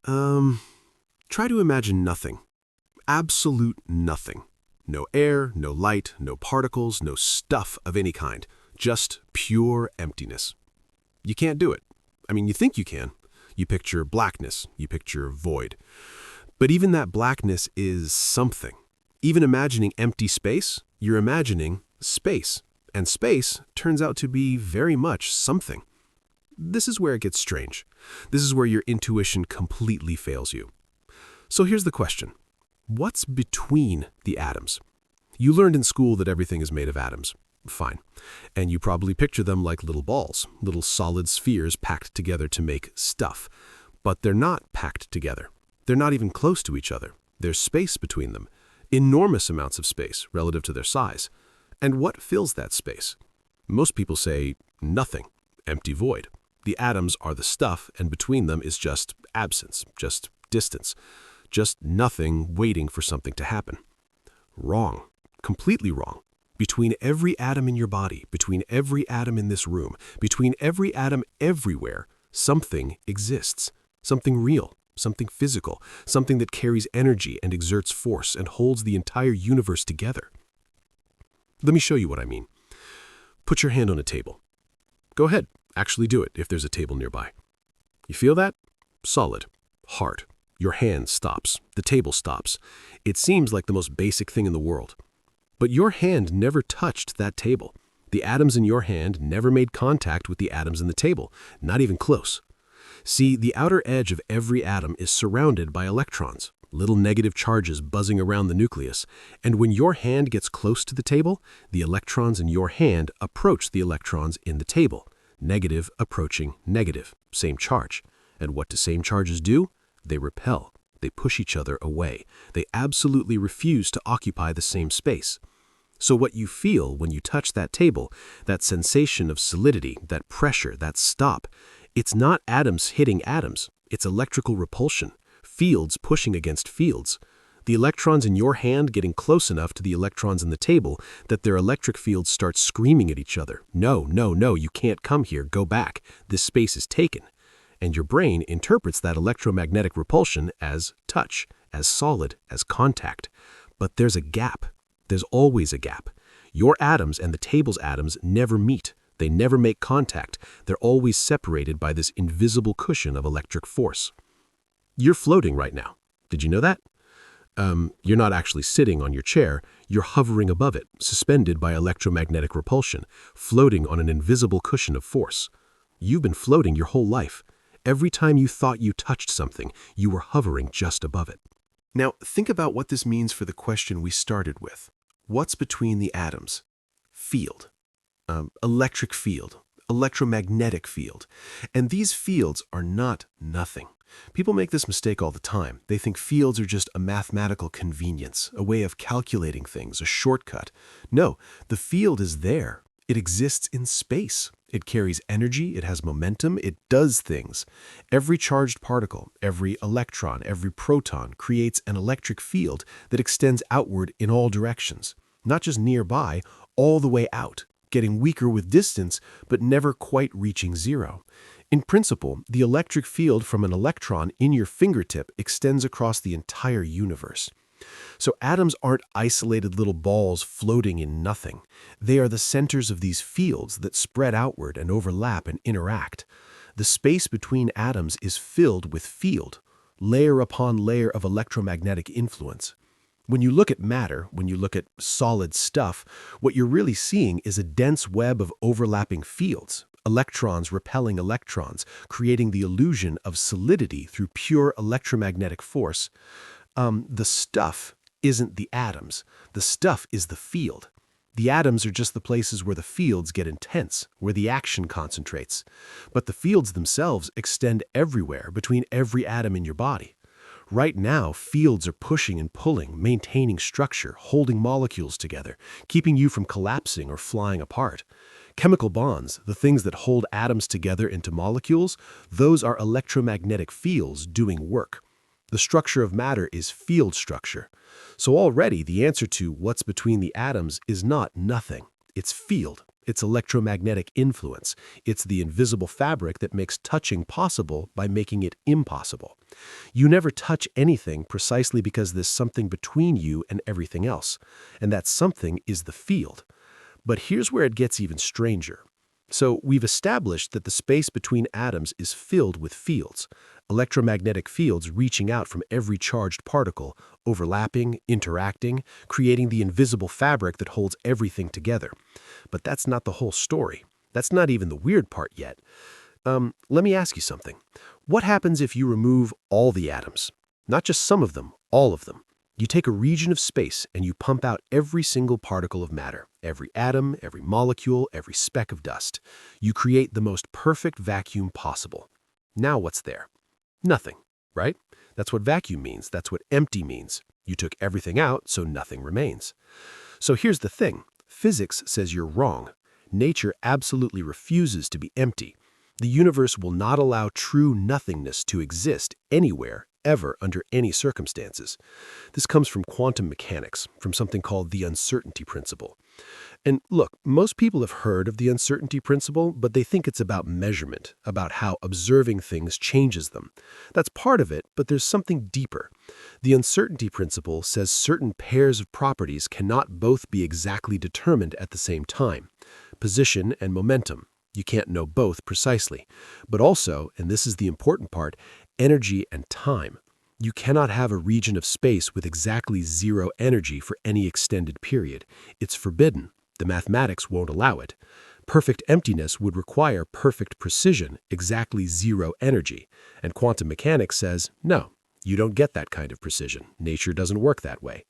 Um, Try to imagine nothing. Absolute nothing. No air, no light, no particles, no stuff of any kind. Just pure emptiness. You can't do it. I mean, you think you can. You picture blackness, you picture void. But even that blackness is something. Even imagining empty space, you're imagining space. And space turns out to be very much something. This is where it gets strange. This is where your intuition completely fails you. So here's the question. What's between the atoms? You learned in school that everything is made of atoms. Fine. And you probably picture them like little balls, little solid spheres packed together to make stuff. But they're not packed together. They're not even close to each other. There's space between them. Enormous amounts of space relative to their size. And what fills that space? Most people say nothing, empty void. The atoms are the stuff, and between them is just absence, just distance, just nothing waiting for something to happen. Wrong. Completely wrong. Between every atom in your body, between every atom in this room, between every atom everywhere, something exists. Something real, something physical, something that carries energy and exerts force and holds the entire universe together. Let me show you what I mean. Put your hand on a table. Go ahead, actually do it if there's a table nearby. You feel that? Solid, hard. Your hand stops. The table stops. It seems like the most basic thing in the world. But your hand never touched that table. The atoms in your hand never made contact with the atoms in the table, not even close. See, the outer edge of every atom is surrounded by electrons, little negative charges buzzing around the nucleus, and when your hand gets close to the table, the electrons in your hand approach the electrons in the table. Negative approaching negative, same charge. And what do same charges do? They repel. They push each other away. They absolutely refuse to occupy the same space. So what you feel when you touch that table, that sensation of solidity, that pressure, that stop, it's not atoms hitting atoms. It's electrical repulsion, fields pushing against fields. The electrons in your hand getting close enough to the electrons in the table that their electric fields start screaming at each other. No, no, no, you can't come here. Go back. This space is taken. And your brain interprets that electromagnetic repulsion as touch, as solid, as contact. But there's a gap. There's always a gap. Your atoms and the table's atoms never meet. They never make contact. They're always separated by this invisible cushion of electric force. You're floating right now. Did you know that? You're not actually sitting on your chair. You're hovering above it, suspended by electromagnetic repulsion, floating on an invisible cushion of force. You've been floating your whole life. Every time you thought you touched something, you were hovering just above it. Now, think about what this means for the question we started with. What's between the atoms? Field. Electric field. Electromagnetic field. And these fields are not nothing. People make this mistake all the time. They think fields are just a mathematical convenience, a way of calculating things, a shortcut. No, the field is there. It exists in space. It carries energy, it has momentum, it does things. Every charged particle, every electron, every proton creates an electric field that extends outward in all directions. Not just nearby, all the way out, getting weaker with distance, but never quite reaching zero. In principle, the electric field from an electron in your fingertip extends across the entire universe. So atoms aren't isolated little balls floating in nothing. They are the centers of these fields that spread outward and overlap and interact. The space between atoms is filled with field, layer upon layer of electromagnetic influence. When you look at matter, when you look at solid stuff, what you're really seeing is a dense web of overlapping fields, electrons repelling electrons, creating the illusion of solidity through pure electromagnetic force. The stuff isn't the atoms. The stuff is the field. The atoms are just the places where the fields get intense, where the action concentrates. But the fields themselves extend everywhere between every atom in your body. Right now, fields are pushing and pulling, maintaining structure, holding molecules together, keeping you from collapsing or flying apart. Chemical bonds, the things that hold atoms together into molecules, those are electromagnetic fields doing work. The structure of matter is field structure. So already the answer to what's between the atoms is not nothing. It's field. It's electromagnetic influence. It's the invisible fabric that makes touching possible by making it impossible. You never touch anything precisely because there's something between you and everything else, and that something is the field. But here's where it gets even stranger. So we've established that the space between atoms is filled with fields, electromagnetic fields reaching out from every charged particle, overlapping, interacting, creating the invisible fabric that holds everything together. But that's not the whole story. That's not even the weird part yet. Let me ask you something. What happens if you remove all the atoms? Not just some of them, all of them. You take a region of space and you pump out every single particle of matter, every atom, every molecule, every speck of dust. You create the most perfect vacuum possible. Now what's there? Nothing, right? That's what vacuum means. That's what empty means. You took everything out, so nothing remains. So here's the thing. Physics says you're wrong. Nature absolutely refuses to be empty. The universe will not allow true nothingness to exist anywhere, ever, under any circumstances. This comes from quantum mechanics, from something called the uncertainty principle. And look, most people have heard of the uncertainty principle, but they think it's about measurement, about how observing things changes them. That's part of it, but there's something deeper. The uncertainty principle says certain pairs of properties cannot both be exactly determined at the same time. Position and momentum. You can't know both precisely. But also, and this is the important part, energy and time. You cannot have a region of space with exactly zero energy for any extended period. It's forbidden. The mathematics won't allow it. Perfect emptiness would require perfect precision, exactly zero energy. And quantum mechanics says, no, you don't get that kind of precision. Nature doesn't work that way.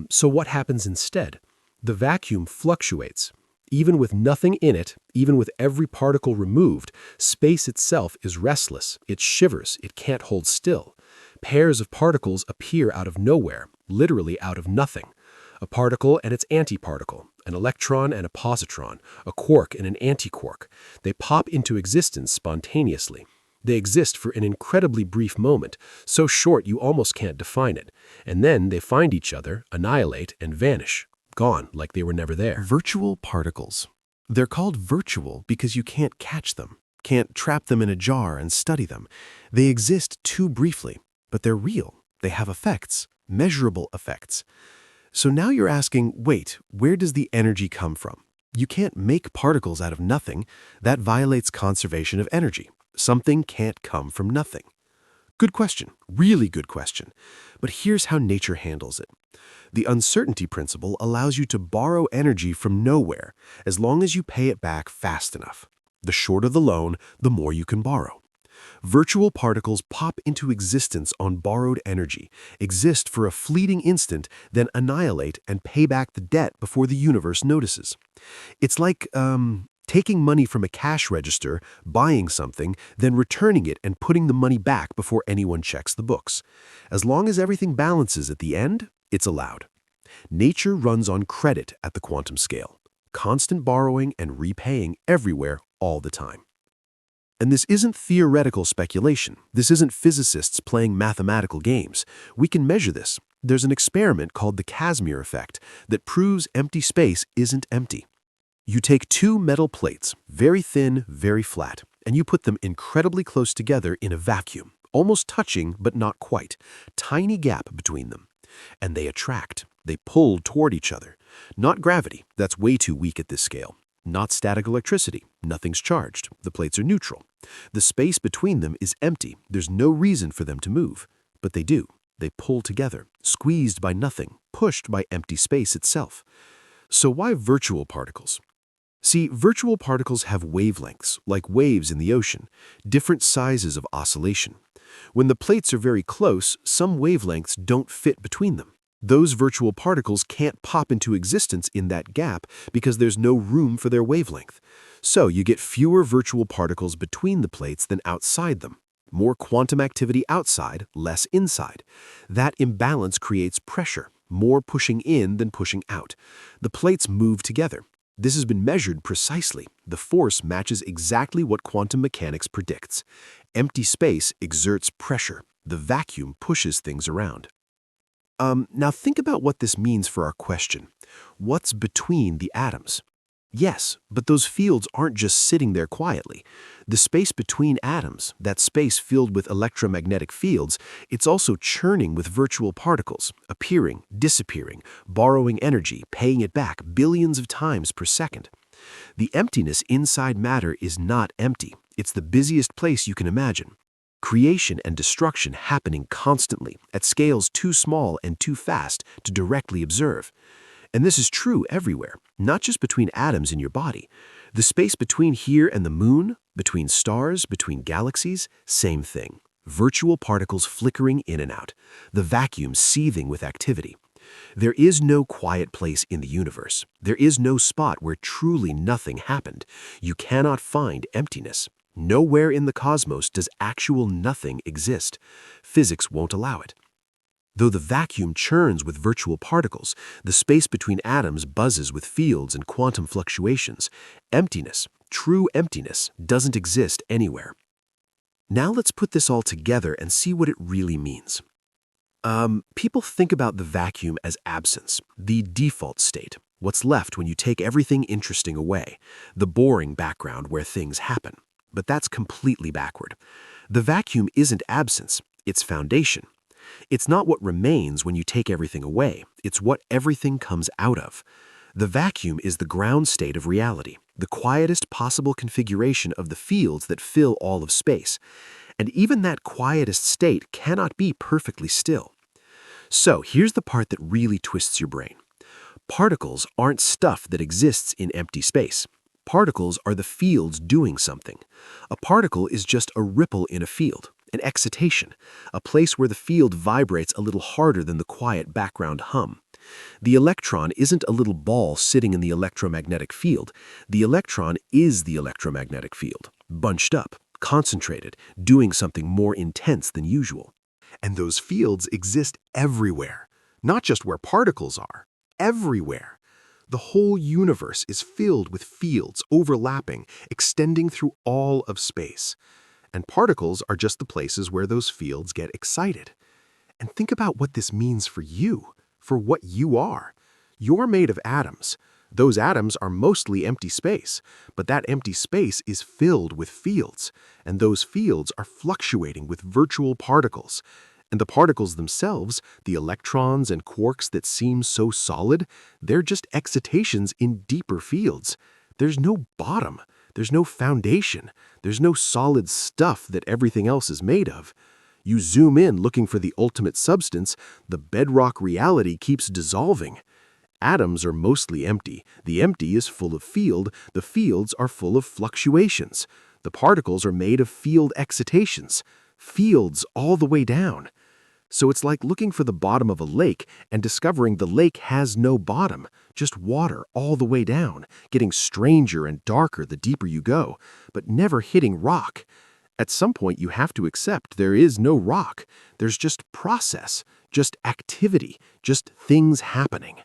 So what happens instead? The vacuum fluctuates. Even with nothing in it, even with every particle removed, space itself is restless. It shivers. It can't hold still. Pairs of particles appear out of nowhere, literally out of nothing. A particle and its antiparticle, an electron and a positron, a quark and an antiquark. They pop into existence spontaneously. They exist for an incredibly brief moment, so short you almost can't define it. And then they find each other, annihilate, and vanish. Gone, like they were never there. Virtual particles. They're called virtual because you can't catch them, can't trap them in a jar and study them. They exist too briefly, but they're real. They have effects, measurable effects. So now you're asking, wait, where does the energy come from? You can't make particles out of nothing. That violates conservation of energy. Something can't come from nothing. Good question, really good question. But here's how nature handles it. The uncertainty principle allows you to borrow energy from nowhere as long as you pay it back fast enough. The shorter the loan, the more you can borrow. Virtual particles pop into existence on borrowed energy, exist for a fleeting instant, then annihilate and pay back the debt before the universe notices. It's like taking money from a cash register, buying something, then returning it and putting the money back before anyone checks the books. As long as everything balances at the end, it's allowed. Nature runs on credit at the quantum scale, constant borrowing and repaying everywhere all the time. And this isn't theoretical speculation. This isn't physicists playing mathematical games. We can measure this. There's an experiment called the Casimir effect that proves empty space isn't empty. You take two metal plates, very thin, very flat, and you put them incredibly close together in a vacuum, almost touching but not quite, tiny gap between them. And they attract. They pull toward each other. Not gravity, that's way too weak at this scale. Not static electricity, nothing's charged. The plates are neutral. The space between them is empty. There's no reason for them to move. But they do. They pull together, squeezed by nothing, pushed by empty space itself. So why virtual particles? See, virtual particles have wavelengths, like waves in the ocean, different sizes of oscillation. When the plates are very close, some wavelengths don't fit between them. Those virtual particles can't pop into existence in that gap because there's no room for their wavelength. So you get fewer virtual particles between the plates than outside them. More quantum activity outside, less inside. That imbalance creates pressure, more pushing in than pushing out. The plates move together. This has been measured precisely. The force matches exactly what quantum mechanics predicts. Empty space exerts pressure. The vacuum pushes things around. Now think about what this means for our question. What's between the atoms? Yes, but those fields aren't just sitting there quietly. The space between atoms, that space filled with electromagnetic fields, it's also churning with virtual particles, appearing, disappearing, borrowing energy, paying it back billions of times per second. The emptiness inside matter is not empty. It's the busiest place you can imagine. Creation and destruction happening constantly, at scales too small and too fast to directly observe. And this is true everywhere, not just between atoms in your body. The space between here and the moon, between stars, between galaxies, same thing. Virtual particles flickering in and out, the vacuum seething with activity. There is no quiet place in the universe. There is no spot where truly nothing happened. You cannot find emptiness. Nowhere in the cosmos does actual nothing exist. Physics won't allow it. Though the vacuum churns with virtual particles, the space between atoms buzzes with fields and quantum fluctuations. Emptiness, true emptiness, doesn't exist anywhere. Now let's put this all together and see what it really means. People think about the vacuum as absence, the default state, what's left when you take everything interesting away, the boring background where things happen. But that's completely backward. The vacuum isn't absence, it's foundation. It's not what remains when you take everything away, it's what everything comes out of. The vacuum is the ground state of reality, the quietest possible configuration of the fields that fill all of space. And even that quietest state cannot be perfectly still. So here's the part that really twists your brain. Particles aren't stuff that exists in empty space. Particles are the fields doing something. A particle is just a ripple in a field, an excitation, a place where the field vibrates a little harder than the quiet background hum. The electron isn't a little ball sitting in the electromagnetic field. The electron is the electromagnetic field, bunched up, concentrated, doing something more intense than usual. And those fields exist everywhere, not just where particles are, everywhere. The whole universe is filled with fields overlapping, extending through all of space. And particles are just the places where those fields get excited. And think about what this means for you, for what you are. You're made of atoms. Those atoms are mostly empty space, but that empty space is filled with fields, and those fields are fluctuating with virtual particles. And the particles themselves, the electrons and quarks that seem so solid, they're just excitations in deeper fields. There's no bottom. There's no foundation. There's no solid stuff that everything else is made of. You zoom in looking for the ultimate substance, the bedrock reality keeps dissolving. Atoms are mostly empty. The empty is full of field. The fields are full of fluctuations. The particles are made of field excitations. Fields all the way down. So it's like looking for the bottom of a lake and discovering the lake has no bottom, just water all the way down, getting stranger and darker the deeper you go, but never hitting rock. At some point you have to accept there is no rock. There's just process, just activity, just things happening.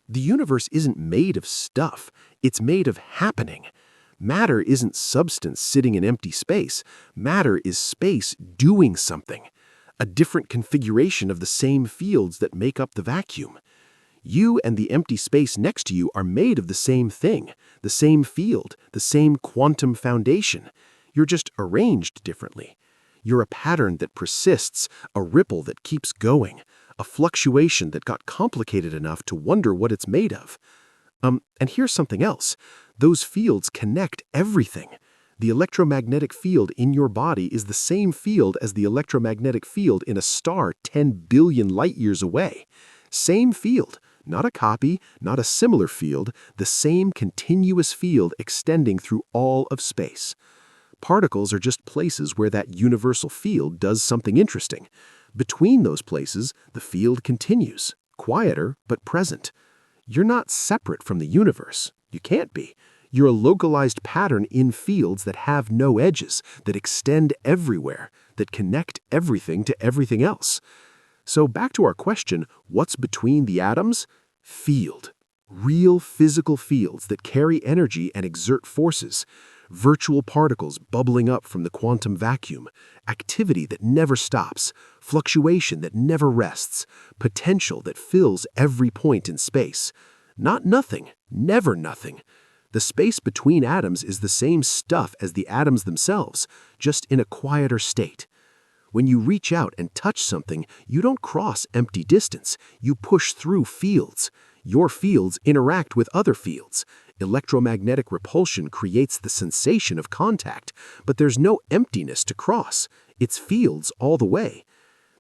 The universe isn't made of stuff, it's made of happening. Matter isn't substance sitting in empty space. Matter is space doing something. A different configuration of the same fields that make up the vacuum. You and the empty space next to you are made of the same thing, the same field, the same quantum foundation. You're just arranged differently. You're a pattern that persists, a ripple that keeps going, a fluctuation that got complicated enough to wonder what it's made of. And here's something else. Those fields connect everything. The electromagnetic field in your body is the same field as the electromagnetic field in a star 10 billion light years away. Same field, not a copy, not a similar field, the same continuous field extending through all of space. Particles are just places where that universal field does something interesting. Between those places, the field continues, quieter but present. You're not separate from the universe. You can't be. You're a localized pattern in fields that have no edges, that extend everywhere, that connect everything to everything else. So back to our question, what's between the atoms? Field. Real physical fields that carry energy and exert forces. Virtual particles bubbling up from the quantum vacuum. Activity that never stops. Fluctuation that never rests. Potential that fills every point in space. Not nothing, never nothing. The space between atoms is the same stuff as the atoms themselves, just in a quieter state. When you reach out and touch something, you don't cross empty distance, you push through fields. Your fields interact with other fields. Electromagnetic repulsion creates the sensation of contact, but there's no emptiness to cross. It's fields all the way.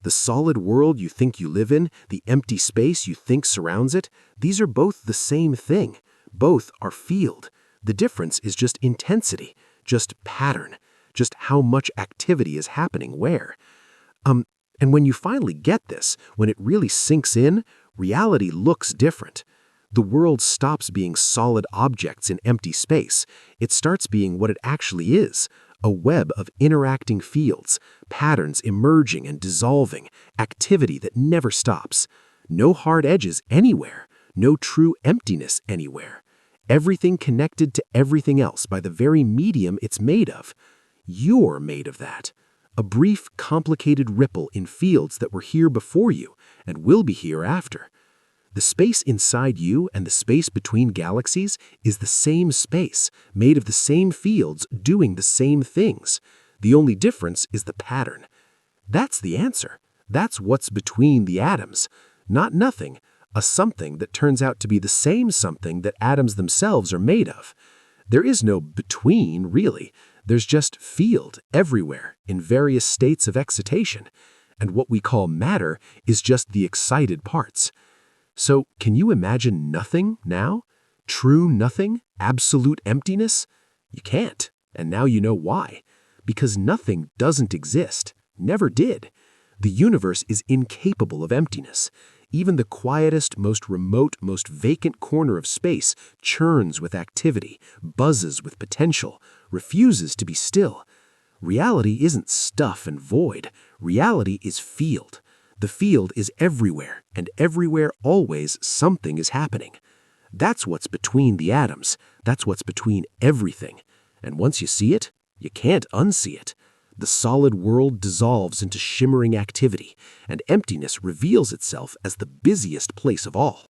The solid world you think you live in, the empty space you think surrounds it, these are both the same thing. Both are field. The difference is just intensity, just pattern, just how much activity is happening where. And when you finally get this, when it really sinks in, reality looks different. The world stops being solid objects in empty space. It starts being what it actually is, a web of interacting fields, patterns emerging and dissolving, activity that never stops. No hard edges anywhere, no true emptiness anywhere. Everything connected to everything else by the very medium it's made of. You're made of that. A brief, complicated ripple in fields that were here before you and will be here after. The space inside you and the space between galaxies is the same space, made of the same fields doing the same things. The only difference is the pattern. That's the answer. That's what's between the atoms. Not nothing, a something that turns out to be the same something that atoms themselves are made of. There is no between, really. There's just field everywhere in various states of excitation. And what we call matter is just the excited parts. So, can you imagine nothing now? True nothing? Absolute emptiness? You can't. And now you know why. Because nothing doesn't exist. Never did. The universe is incapable of emptiness. Even the quietest, most remote, most vacant corner of space churns with activity, buzzes with potential, refuses to be still. Reality isn't stuff and void. Reality is field. The field is everywhere, and everywhere always something is happening. That's what's between the atoms. That's what's between everything. And once you see it, you can't unsee it. The solid world dissolves into shimmering activity, and emptiness reveals itself as the busiest place of all.